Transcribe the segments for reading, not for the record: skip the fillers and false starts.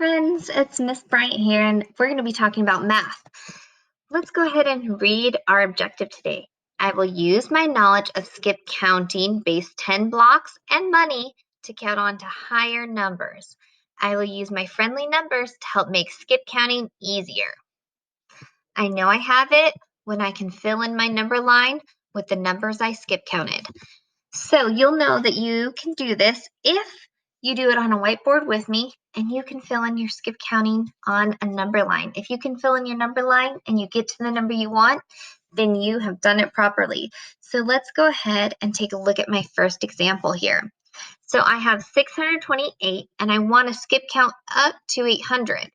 friends, it's Miss Bryant here, and we're going to be talking about math. Let's go ahead and read our objective today. I will use my knowledge of skip counting, base 10 blocks, and money to count on to higher numbers. I will use my friendly numbers to help make skip counting easier. I know I have it when I can fill in my number line with the numbers I skip counted. So you'll know that you can do this if you do it on a whiteboard with me and you can fill in your skip counting on a number line. If you can fill in your number line and you get to the number you want, then you have done it properly. So let's go ahead and take a look at my first example here. So I have 628 and I want to skip count up to 800.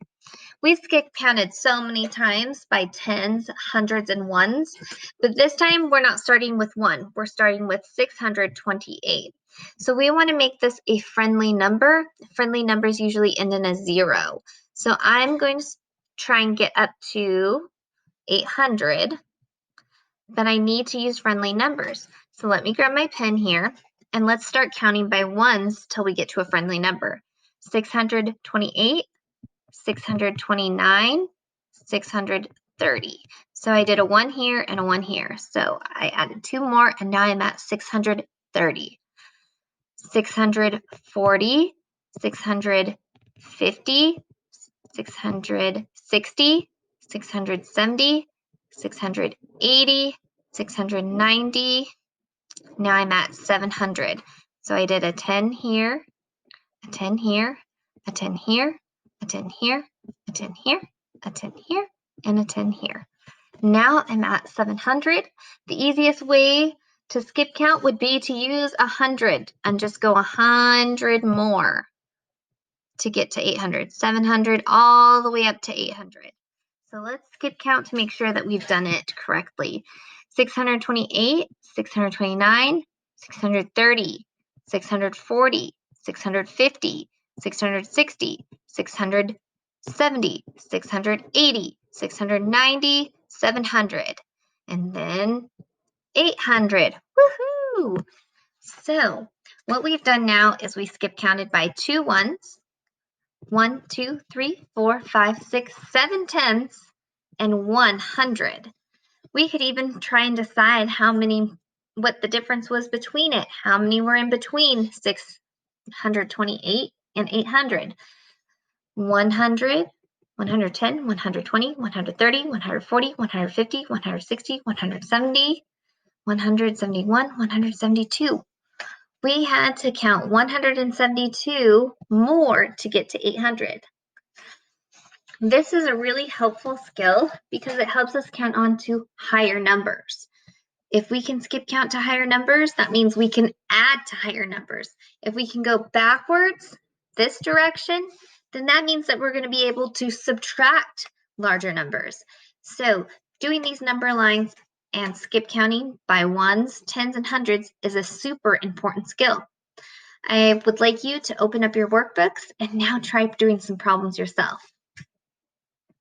We've skip counted so many times by tens, hundreds, and ones, but this time we're not starting with 1. We're starting with 628. So we want to make this a friendly number. Friendly numbers usually end in a 0. So I'm going to try and get up to 800, but I need to use friendly numbers. So let me grab my pen here, and let's start counting by ones till we get to a friendly number. 628. 629, 630. So I did a 1 here and a 1 here. So I added 2 more and now I'm at 630. 640, 650, 660, 670, 680, 690. Now I'm at 700. So I did a 10 here, a 10 here, a 10 here, a 10 here, a 10 here, a 10 here, and a 10 here. Now I'm at 700. The easiest way to skip count would be to use 100 and just go 100 more to get to 800. 700 all the way up to 800. So let's skip count to make sure that we've done it correctly. 628, 629, 630, 640, 650, 660, 670, 680, 690, 700, and then 800. Woohoo! So what we've done now is we skip counted by 2 ones, 1, 2, 3, 4, 5, 6, 7 tens, and 100. We could even try and decide what the difference was between it. How many were in between 628 and 800? 100, 110, 120, 130, 140, 150, 160, 170, 171, 172. We had to count 172 more to get to 800. This is a really helpful skill because it helps us count on to higher numbers. If we can skip count to higher numbers, that means we can add to higher numbers. If we can go backwards this direction, then that means that we're going to be able to subtract larger numbers. So doing these number lines and skip counting by ones, tens, and hundreds is a super important skill. I would like you to open up your workbooks and now try doing some problems yourself.